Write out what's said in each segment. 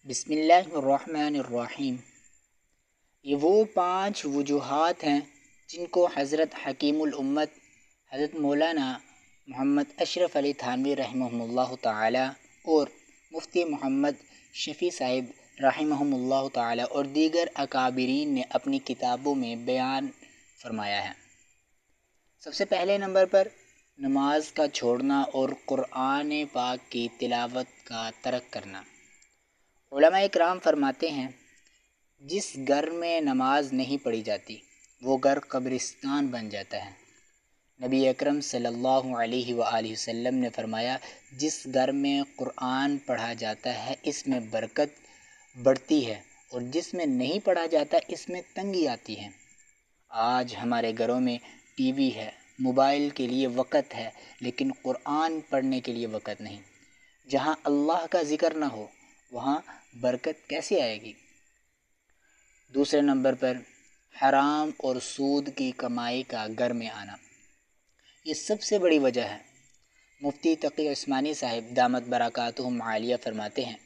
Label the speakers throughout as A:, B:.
A: بسم اللہ الرحمن الرحیم۔ یہ وہ 5 وجوہات ہیں جن کو حضرت حکیم الامت حضرت مولانا محمد اشرف علی تھانوی رحمہ اللہ تعالی اور مفتی محمد شفیع صاحب رحمہ اللہ تعالی اور دیگر اکابرین نے اپنی کتابوں میں بیان فرمایا ہے۔ سب سے پہلے نمبر پر نماز کا چھوڑنا اور قرآن پاک کی تلاوت کا ترک کرنا۔ علماء اکرام فرماتے ہیں جس گھر میں نماز نہیں پڑھی جاتی وہ گھر قبرستان بن جاتا ہے۔ نبی اکرم صلی اللہ علیہ وآلہ وسلم نے فرمایا جس گھر میں قرآن پڑھا جاتا ہے اس میں برکت بڑھتی ہے اور جس میں نہیں پڑھا جاتا اس میں تنگی آتی ہے۔ آج ہمارے گھروں میں ٹی وی ہے، موبائل کے لیے وقت ہے، لیکن قرآن پڑھنے کے لیے وقت نہیں۔ جہاں اللہ کا ذکر نہ ہو وہاں برکت کیسے آئے گی؟ دوسرے نمبر پر حرام اور سود کی کمائی کا گھر میں آنا، یہ سب سے بڑی وجہ ہے۔ مفتی تقی عثمانی صاحب دامت برکاتہم عالیہ فرماتے ہیں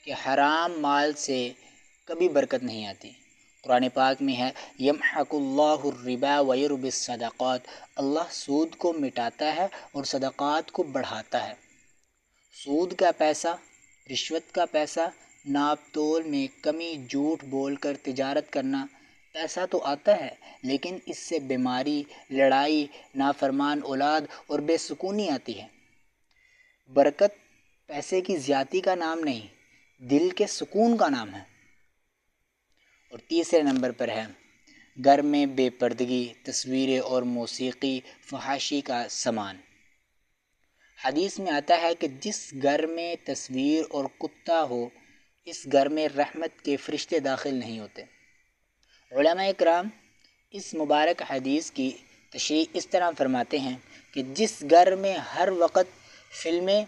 A: کہ حرام مال سے کبھی برکت نہیں آتی۔ قرآن پاک میں ہے یمحق اللہ الربا ویربی الصدقات، اللہ سود کو مٹاتا ہے اور صدقات کو بڑھاتا ہے۔ سود کا پیسہ، رشوت کا پیسہ، ناپ تول میں کمی، جھوٹ بول کر تجارت کرنا، پیسہ تو آتا ہے لیکن اس سے بیماری، لڑائی، نافرمان اولاد اور بے سکونی آتی ہے۔ برکت پیسے کی زیادتی کا نام نہیں، دل کے سکون کا نام ہے۔ اور تیسرے نمبر پر ہے گھر میں بے پردگی، تصویریں اور موسیقی، فحاشی کا سامان۔ حدیث میں آتا ہے کہ جس گھر میں تصویر اور کتا ہو اس گھر میں رحمت کے فرشتے داخل نہیں ہوتے۔ علماء اکرام اس مبارک حدیث کی تشریح اس طرح فرماتے ہیں کہ جس گھر میں ہر وقت فلمیں،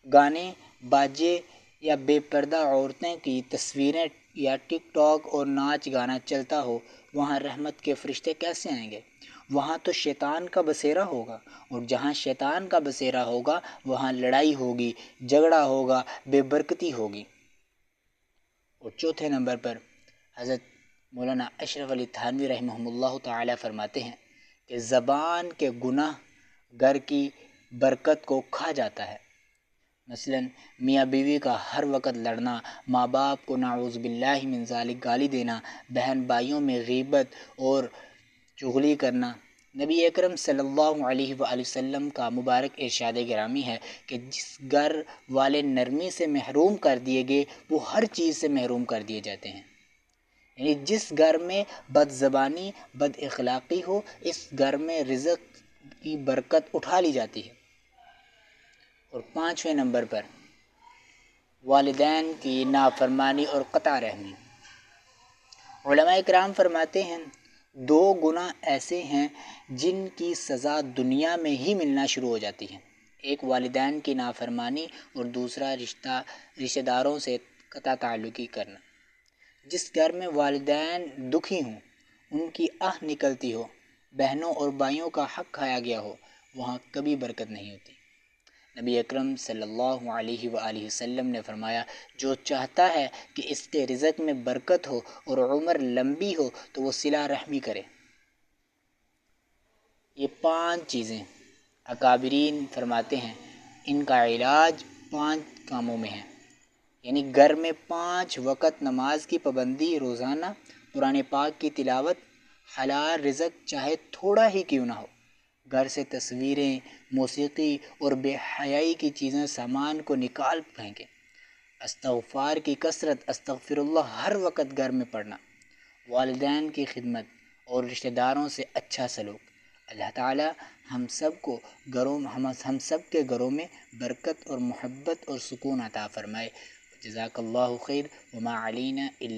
A: گانے، باجے یا بے پردہ عورتیں کی تصویریں یا ٹک ٹاک اور ناچ گانا چلتا ہو وہاں رحمت کے فرشتے کیسے آئیں گے؟ وہاں تو شیطان کا بسیرا ہوگا، اور جہاں شیطان کا بسیرا ہوگا وہاں لڑائی ہوگی، جھگڑا ہوگا، بے برکتی ہوگی۔ اور چوتھے نمبر پر حضرت مولانا اشرف علی تھانوی رحمہ اللہ تعالی فرماتے ہیں کہ زبان کے گناہ گھر کی برکت کو کھا جاتا ہے۔ مثلا میاں بیوی کا ہر وقت لڑنا، ماں باپ کو نعوذ باللہ من ذالک گالی دینا، بہن بھائیوں میں غیبت اور چغلی کرنا۔ نبی اکرم صلی اللہ علیہ وآلہ وسلم کا مبارک ارشاد گرامی ہے کہ جس گھر والے نرمی سے محروم کر دیے گئے وہ ہر چیز سے محروم کر دیے جاتے ہیں۔ یعنی جس گھر میں بد زبانی، بد اخلاقی ہو اس گھر میں رزق کی برکت اٹھا لی جاتی ہے۔ اور پانچویں نمبر پر والدین کی نافرمانی اور قطع رحمی۔ علماء اکرام فرماتے ہیں 2 گناہ ایسے ہیں جن کی سزا دنیا میں ہی ملنا شروع ہو جاتی ہے۔ ایک والدین کی نافرمانی اور دوسرا رشتہ داروں سے قطع تعلقی کرنا۔ جس گھر میں والدین دکھی ہوں، ان کی آہ نکلتی ہو، بہنوں اور بھائیوں کا حق کھایا گیا ہو وہاں کبھی برکت نہیں ہوتی۔ نبی اکرم صلی اللہ علیہ وآلہ وسلم نے فرمایا جو چاہتا ہے کہ اس کے رزق میں برکت ہو اور عمر لمبی ہو تو وہ صلہ رحمی کرے۔ یہ 5 چیزیں اکابرین فرماتے ہیں ان کا علاج 5 کاموں میں ہے۔ یعنی گھر میں 5 وقت نماز کی پابندی، روزانہ قرآن پاک کی تلاوت، حلال رزق چاہے تھوڑا ہی کیوں نہ ہو، گھر سے تصویریں، موسیقی اور بے حیائی کی چیزیں، سامان کو نکال پھینکیں، استغفار کی کثرت، استغفر اللہ ہر وقت گھر میں پڑھنا، والدین کی خدمت اور رشتہ داروں سے اچھا سلوک۔ اللہ تعالی ہم سب کے گھروں میں برکت اور محبت اور سکون عطا فرمائے۔ جزاک اللہ خیر وما علینا